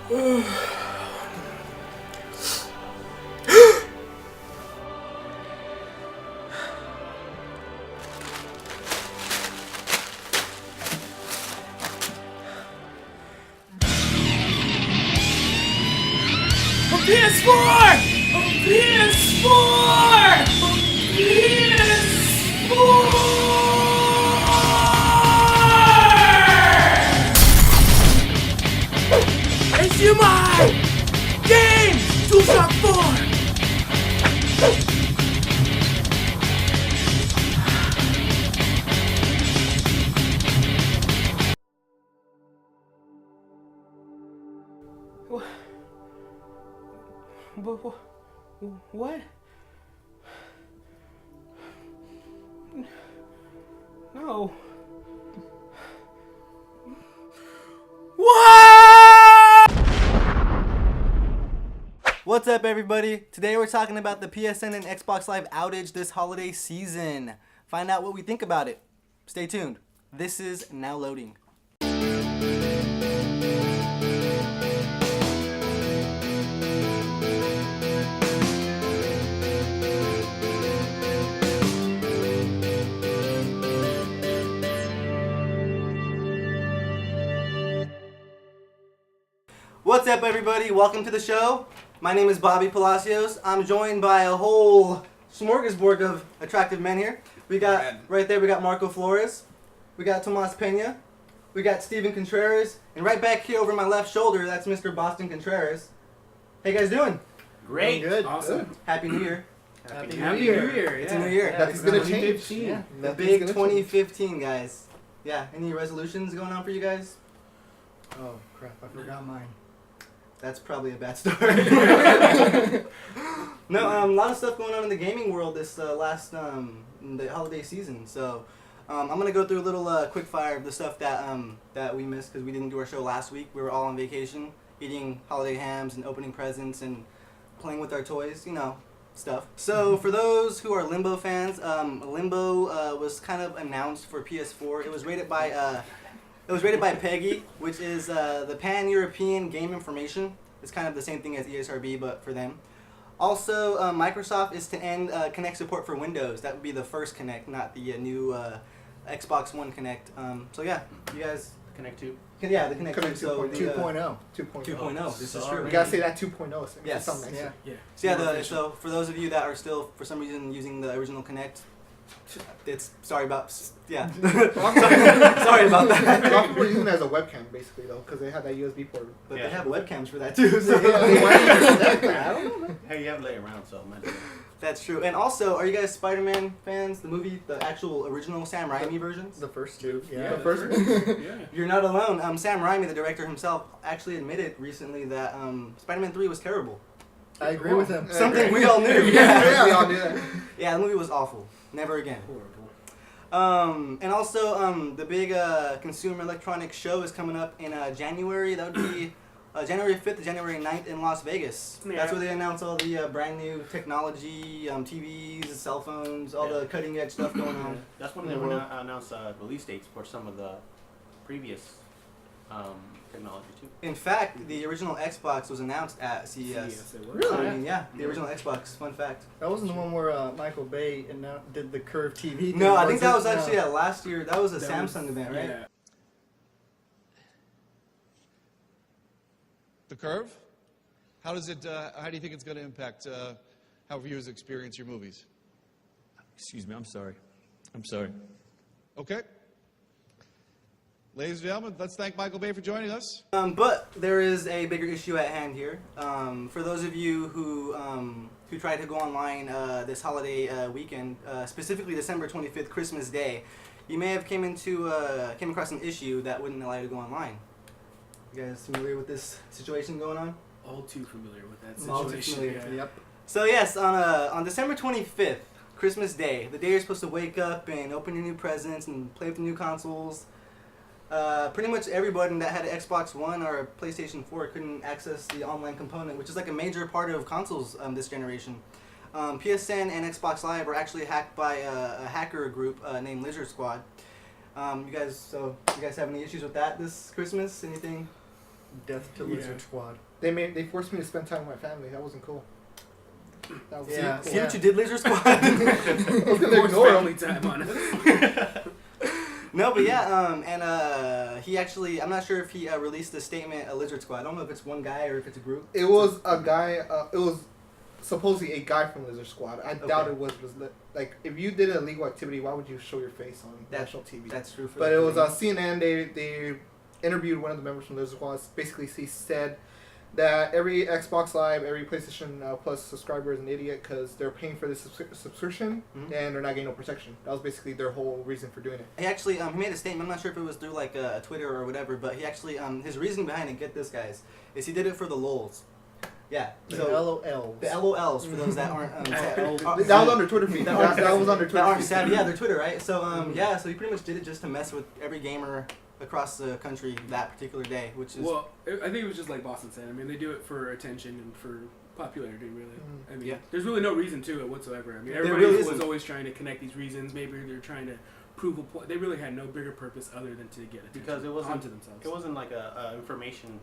PS4! PS4! HDMI! Game! DualShock 4! What? No. What? What's up, everybody? Today we're talking about the PSN and Xbox Live outage this holiday season. Find out what we think about it. Stay tuned. This is now loading. What's up, everybody? Welcome to the show. My name is Bobby Palacios. I'm joined by a whole smorgasbord of attractive men here. We got, right there, we got Marco Flores. We got Tomas Pena. We got Steven Contreras. And right back here over my left shoulder, that's Mr. Boston Contreras. How you guys doing? Great. Good. Awesome. Happy New Year. Happy New Year. It's a new year. Nothing's gonna change. Yeah. The big 2015, guys. Yeah. Any resolutions going on for you guys? Oh crap! I forgot mine. That's probably a bad start. No, a lot of stuff going on in the gaming world this last the holiday season. So I'm gonna go through a little quick fire of the stuff that we missed because we didn't do our show last week. We were all on vacation, eating holiday hams and opening presents and playing with our toys, you know, stuff. So for those who are Limbo fans, Limbo was kind of announced for PS4. It was rated by PEGI, which is the Pan-European Game Information. It's kind of the same thing as ESRB, but for them. Also, Microsoft is to end Kinect support for Windows. That would be the first Kinect, not the new Xbox One Kinect. So yeah, you guys... Kinect 2? Yeah, the Kinect 2. Coming So 2.0. 2.0. This is true. We gotta say that 2.0. Yes. Yeah. So for those of you that are still, for some reason, using the original Kinect, it's sorry about sorry about that. We're using it as a webcam basically though, because they have that USB port. But they have webcams for that too. So. I don't know. Hey, you have to lay around, so imagine. That's true. And also, are you guys Spider-Man fans? The movie, the actual original Sam Raimi versions? The first two. Yeah, The first one. Yeah. You're not alone. Sam Raimi, the director himself, actually admitted recently that Spider-Man 3 was terrible. I agree with him. Something we all knew. Yeah, we all knew that. Yeah, the movie was awful. Never again. And also, the big Consumer Electronics Show is coming up in January. That would be January 5th to January 9th in Las Vegas. Yeah. That's where they announce all the brand new technology, TVs, cell phones, all the cutting edge stuff going on. That's when they were announced release dates for some of the previous technology too. In fact, the original Xbox was announced at CES. Really? I mean, yeah, the original Xbox. Fun fact. That wasn't the one where Michael Bay did the curved TV. No, I think that was actually last year. That was a Samsung event, right? Yeah. The curve? How does it? How do you think it's going to impact how viewers experience your movies? Excuse me, I'm sorry. I'm sorry. Okay. Ladies and gentlemen, let's thank Michael Bay for joining us. But there is a bigger issue at hand here. For those of you who tried to go online this holiday weekend, specifically December 25th, Christmas Day, you may have came across an issue that wouldn't allow you to go online. You guys familiar with this situation going on? All too familiar with that All too situation. familiar. Yeah. Yep. So yes, on December 25th, Christmas Day, the day you're supposed to wake up and open your new presents and play with the new consoles, pretty much everybody that had an Xbox One or a PlayStation 4 couldn't access the online component, which is like a major part of consoles this generation. PSN and Xbox Live were actually hacked by a hacker group named Lizard Squad. You guys have any issues with that this Christmas? Anything? Death to Yeah. Lizard Squad. They forced me to spend time with my family. That wasn't cool. That was Yeah. See what you did, Lizard Squad? I was gonna Forced ignore family him. time on us. No, but yeah, he actually, I'm not sure if he released a statement, a Lizard Squad. I don't know if it's one guy or if it's a group. It was a guy. It was supposedly a guy from Lizard Squad. I doubt it was like if you did an illegal activity, why would you show your face on national TV? That's true. For But the it was thing. CNN. They interviewed one of the members from Lizard Squad. Basically, he said that every Xbox Live, every PlayStation Plus subscriber is an idiot because they're paying for this subscription and they're not getting no protection. That was basically their whole reason for doing it. He actually he made a statement. I'm not sure if it was through like Twitter or whatever, but he actually his reason behind it. Get this, guys, is he did it for the lols. Yeah. The So LOLs. the LOLs for those that aren't. That was on their Twitter feed. That was on their That Twitter aren't feed. savvy. Yeah, their Twitter, right? So yeah, so he pretty much did it just to mess with every gamer across the country that particular day, which is Well, I think it was just like Boston said. I mean, they do it for attention and for popularity, really. I mean, Yeah. there's really no reason to it whatsoever. I mean, There everybody really was isn't. always trying to connect these reasons. Maybe they're trying to prove a point. They really had no bigger purpose other than to get attention Because it wasn't onto themselves. It wasn't like a information.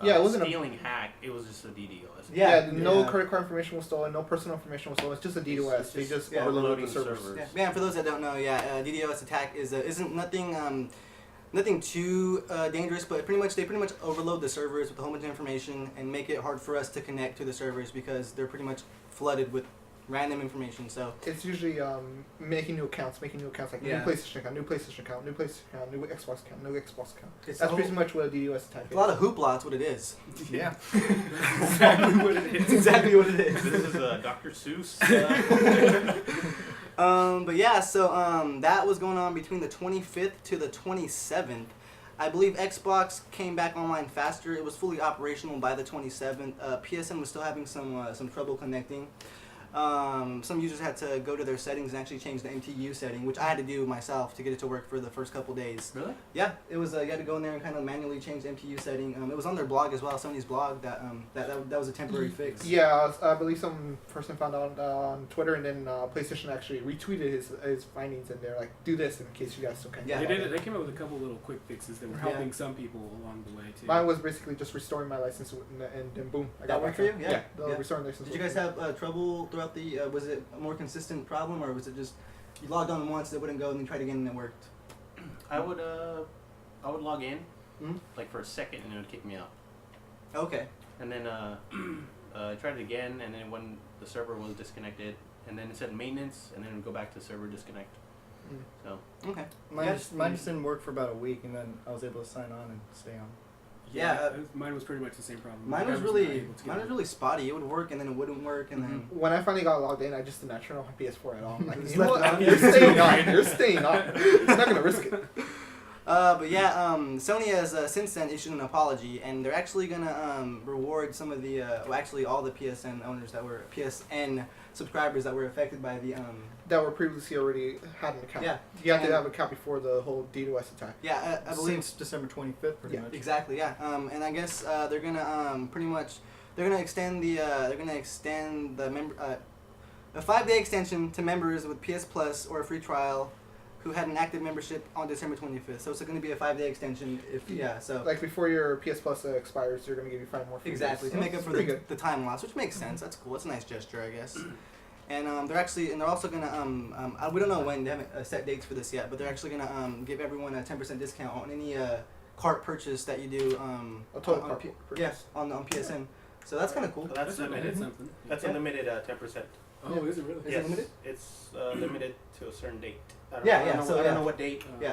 Yeah, it wasn't a- stealing hack. It was just a DDoS. Yeah, no yeah. credit card information was stolen, no personal information was stolen. It's just a DDoS. It's They just- just yeah, overloaded overloading the servers. servers. Yeah, for those that don't know, DDoS attack isn't nothing too dangerous, but they pretty much overload the servers with a whole bunch of information and make it hard for us to connect to the servers because they're pretty much flooded with random information. So It's usually making new accounts, like Yeah. new PlayStation account, new PlayStation account, new PlayStation account, new Xbox account, new Xbox account. it's That's a pretty much what a DDoS attack is. lot of hoopla. That's what it is. Yeah. exactly what it It's is. exactly what it is. This is Dr. Seuss. But yeah, so that was going on between the 25th to the 27th. I believe Xbox came back online faster. It was fully operational by the 27th. PSN was still having some trouble connecting. Some users had to go to their settings and actually change the MTU setting, which I had to do myself to get it to work for the first couple days. Really? Yeah, it was. You had to go in there and kind of manually change the MTU setting. It was on their blog as well, Sony's blog. That was a temporary fix. Yeah, I believe some person found out on Twitter, and then PlayStation actually retweeted his findings, and they're like, "Do this in case you guys still can't." Yeah. They did it. They came up with a couple little quick fixes that were helping some people along the way too. Mine was basically just restoring my license, and then boom, I That got worked back for you? on. Yeah. The restoring license. Did you guys have trouble throughout the? Was it a more consistent problem, or was it just you logged on once, it wouldn't go, and then you tried again and it worked? I would log in Mhm. like for a second and it would kick me out. Okay. And then I tried it again, and then when the server was disconnected, and then it said maintenance, and then it would go back to server disconnect. Mm. So Okay. Mine just didn't work for about a week, and then I was able to sign on and stay on. Yeah, mine was pretty much the same problem. Mine I was not really able to get mine was it. really spotty. It would work and then it wouldn't work and then. When I finally got logged in, I just did not turn on my PS4 at all. I'm like, Just you know left it what? on? You're staying on. You're staying on. I'm not gonna risk it. But yeah, Sony has since then issued an apology, and they're actually gonna reward some of the well, actually all the PSN owners that were PSN subscribers that were affected by the That were previously already had an account. Yeah. You have to And- have an account before the whole DDoS attack. yeah I believe Since December 25th, pretty Yeah. much. exactly yeah and I guess they're gonna pretty much they're gonna extend the member a 5-day extension to members with PS Plus or a free trial who had an active membership on December 25th. So it's going to be a 5-day extension if so Like before your PS Plus expires, they're gonna give you 5 more. free exactly days. to make up It's for pretty the time loss, which makes sense. That's cool. That's a nice gesture, I guess. And they're also gonna we don't know when, they haven't set dates for this yet, but they're actually gonna give everyone a 10% discount on any cart purchase that you do A total on cart purchase. on PSN. So that's kind of cool. So that's I did limited. something. That's Yeah. a limited 10%. Oh, is it really? Is it Yes, limited? it's limited to a certain date. I don't, Yeah, I don't yeah, know, so I don't yeah. know what date. Yeah.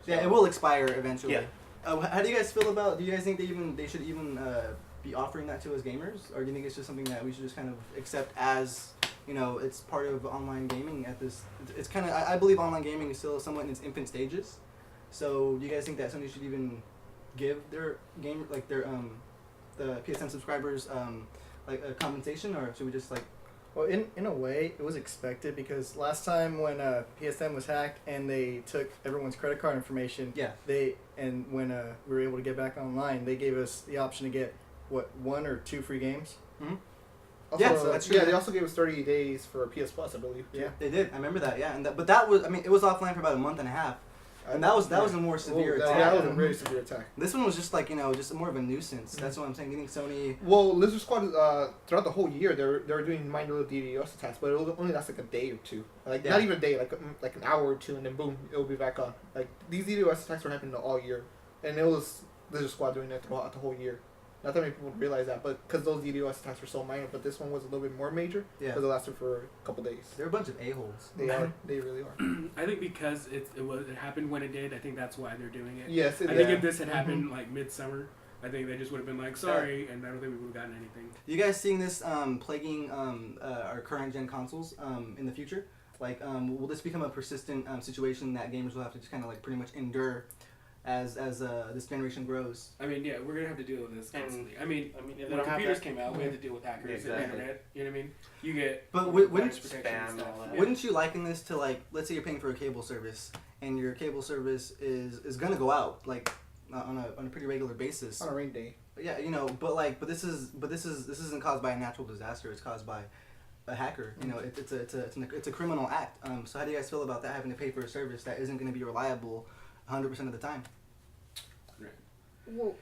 So- Yeah, it will expire eventually. Yeah. How do you guys feel about? Do you guys think they should even be offering that to us gamers, or do you think it's just something that we should just kind of accept as it's part of online gaming at this? It's kind of I believe online gaming is still somewhat in its infant stages. So do you guys think that Sony should even give their game the PSN subscribers like a compensation, or should we just like? Well, in a way, it was expected because last time when PSN was hacked and they took everyone's credit card information, Yeah. when we were able to get back online, they gave us the option to get 1 or 2 free games. Mm-hmm. Also, Yeah, so that's true. Yeah, they also gave us 30 days for PS Plus, I believe. Yeah. They did. I remember that. Yeah, but that was. I mean, it was offline for about a month and a half. And that was a more severe attack. That was a very severe attack. This one was just like just more of a nuisance. That's what I'm saying. Getting Sony. Well, Lizard Squad throughout the whole year they were doing minor little DDoS attacks, but it will only last like a day or two. Like not even a day, like an hour or two, and then boom, it will be back on. Like these DDoS attacks were happening all year, and it was Lizard Squad doing it throughout the whole year. Not that many people realize that, but because those DDoS attacks were so minor, but this one was a little bit more major because it lasted for a couple days. They're a bunch of a-holes. They are. They really are. I think because it happened when it did. I think that's why they're doing it. Yes, I think if this had happened like midsummer, I think they just would have been like sorry, and I don't think we would have gotten anything. You guys seeing this plaguing our current gen consoles in the future? Like, will this become a persistent situation that gamers will have to just kind of like pretty much endure as this generation grows? I mean, yeah, we're gonna have to deal with this constantly. I mean, if when computers came out, we had to deal with hackers and Exactly. internet. You know what I mean? You get But virus wouldn't protection and stuff. spam, all that. wouldn't you liken this to like, let's say you're paying for a cable service and your cable service is gonna go out like on a pretty regular basis. On a rain day. Yeah, but this isn't caused by a natural disaster. It's caused by a hacker. It's a criminal act. So how do you guys feel about that, having to pay for a service that isn't going to be reliable 100% of the time? Well,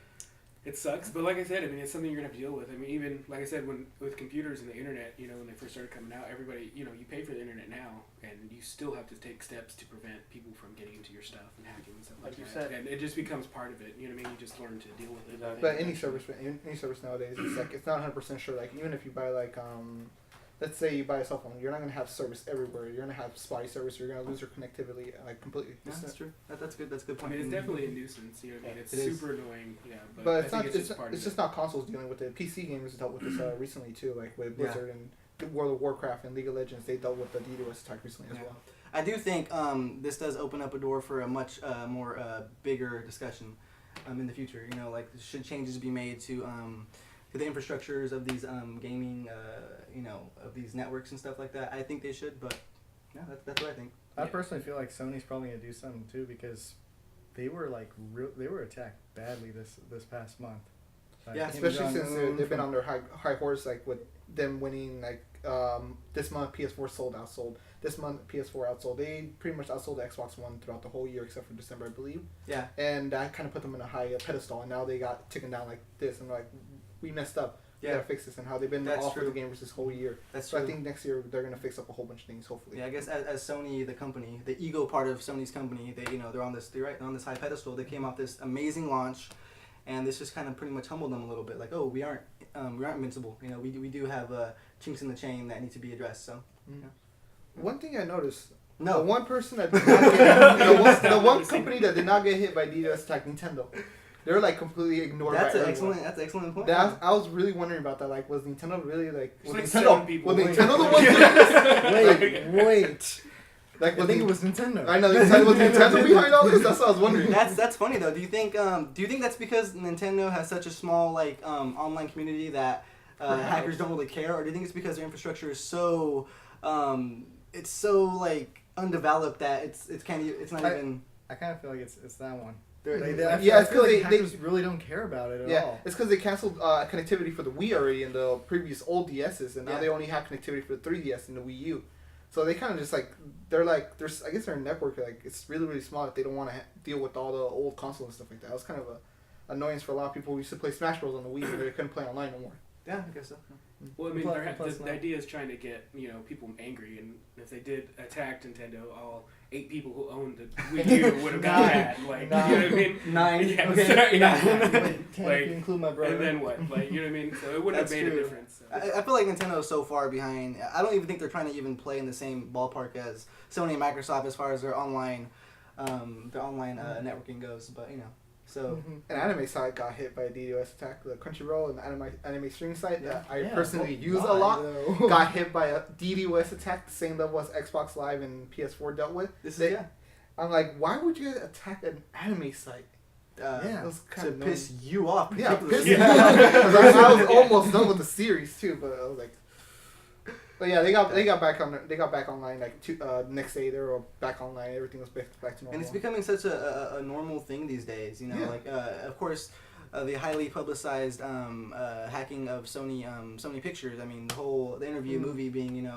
It sucks, but like I said, I mean, it's something you're gonna have to deal with. I mean, even like I said, with computers and the internet, when they first started coming out, everybody, you pay for the internet now, and you still have to take steps to prevent people from getting into your stuff and hacking and stuff like you that. said. And it just becomes part of it. You know what I mean? You just learn to deal with it. Exactly. but any service nowadays, it's like it's not 100% sure. Like even if you buy like let's say you buy a cell phone, you're not gonna have service everywhere. You're gonna have spotty service. You're gonna lose your connectivity like completely. Yeah, that's true. That's good. That's a good I point. mean, it's definitely a nuisance. You know what I mean? It's It is. super annoying. Yeah, but But I it's think not. it's just part of just it. not consoles dealing with it. PC gamers dealt with this recently too, like with Blizzard and World of Warcraft and League of Legends. They dealt with the DDoS attack recently as well. I do think this does open up a door for a much more bigger discussion in the future. Like should changes be made to the infrastructures of these gaming, of these networks and stuff like that. I think they should, but yeah, that's what I think. I personally feel like Sony's probably gonna do something too because they were like they were attacked badly this past month. Like, Yeah, Kim Especially since Jong-un they've been from- on their high horse, like with them winning like this month PS4 outsold. This month PS4 outsold. They pretty much outsold the Xbox One throughout the whole year except for December, I believe. Yeah. And that kind of put them in a high pedestal, and now they got taken down like this, and like we messed up. We Yeah. gotta fix this, and how they've been That's off for true. the gamers this whole year. That's So true. I think next year they're gonna fix up a whole bunch of things, hopefully. Yeah, I guess as Sony, the company, the ego part of Sony's company, they're on this on this high pedestal. They came off this amazing launch, and this just kind of pretty much humbled them a little bit. Like, oh, we aren't invincible. We do have chinks in the chain that need to be addressed. So One thing I noticed. No. The one person that did not get, the one company that did not get hit by DDoS attack, Nintendo. They're like completely ignored that's by an everyone. excellent point. I was really wondering about that. Like, was Nintendo really like? It's Was like Nintendo, 7 people. was Wait. Nintendo the one doing this? Wait. Like, I think it was Nintendo. I know. Was Nintendo behind all this? That's what I was wondering. That's funny though. Do you think that's because Nintendo has such a small online community that hackers don't really care, or do you think it's because their infrastructure is so it's so undeveloped that it's not even. I kind of feel like it's that one. Yeah, I it's feel 'cause like they hackers really don't care about it at Yeah, all. it's because they canceled connectivity for the Wii already in the previous old DSs, and now Yeah. they only have connectivity for the 3DS and the Wii U. So they kind of just there's I guess their network it's really really small that they don't want to deal with all the old consoles and stuff like that. It was kind of a annoyance for a lot of people who used to play Smash Bros on the Wii, but they couldn't play online no more. Yeah, I guess so. Well, I mean, Plus the now. idea is trying to get people angry, and if they did attack Nintendo, all 8 people who owned the Wii U would have got mad. Like, you know what I mean? 9. Yeah, Okay. sorry, yeah. Wait, 10 if you include my brother. And then what? Like, you know what I mean? So it wouldn't have That's made true. a difference. So. I feel like Nintendo is so far behind. I don't even think they're trying to even play in the same ballpark as Sony and Microsoft as far as their online networking goes. But so An anime site got hit by a DDoS attack. The Crunchyroll, an anime streaming site that I Yeah, personally wh- use why, a lot, though? got hit by a DDoS attack, the same level as Xbox Live and PS4 dealt with. I'm like, why would you attack an anime site? Yeah. It was to kind of piss you off. Yeah, particularly. piss me off. 'Cause I was almost done with the series too, but I was like, but yeah, they got back online like next day. They were back online. Everything was back to normal. And it's becoming such a normal thing these days. Of course, the highly publicized hacking of Sony Pictures. I mean, the interview movie being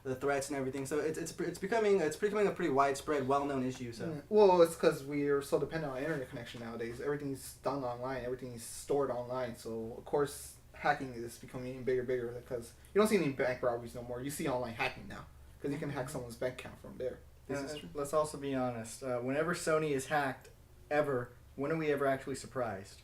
the threats and everything. So it's becoming a pretty widespread, well-known issue. So Well, it's because we are so dependent on internet connection nowadays. Everything's done online. Everything's stored online. So of course, hacking is becoming even bigger because you don't see any bank robberies no more. You see online hacking now because you can hack someone's bank account from there. Let's also be honest. Whenever Sony is hacked, when are we ever actually surprised?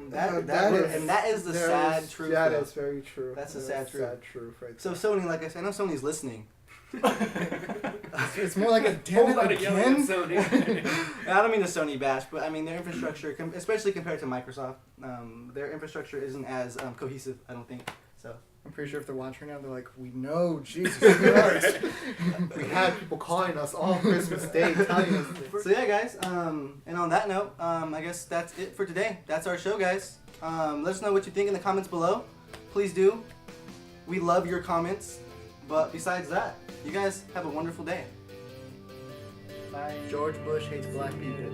That is the sad truth. That though. is very true. That's the That sad is truth. Sad truth, right? So Sony, like I said, I know Sony's listening. It's more like a damn Whole it lot of yelling at again. Sony. I don't mean the Sony bash, but I mean their infrastructure, especially compared to Microsoft, their infrastructure isn't as cohesive. I don't think so. I'm pretty sure if they're watching right now, they're like, we know, Jesus Christ. We had people calling us all Christmas Day telling us this. So yeah, guys. And on that note, I guess that's it for today. That's our show, guys. Let us know what you think in the comments below. Please do. We love your comments. But besides that, you guys have a wonderful day. Bye. George Bush hates black people.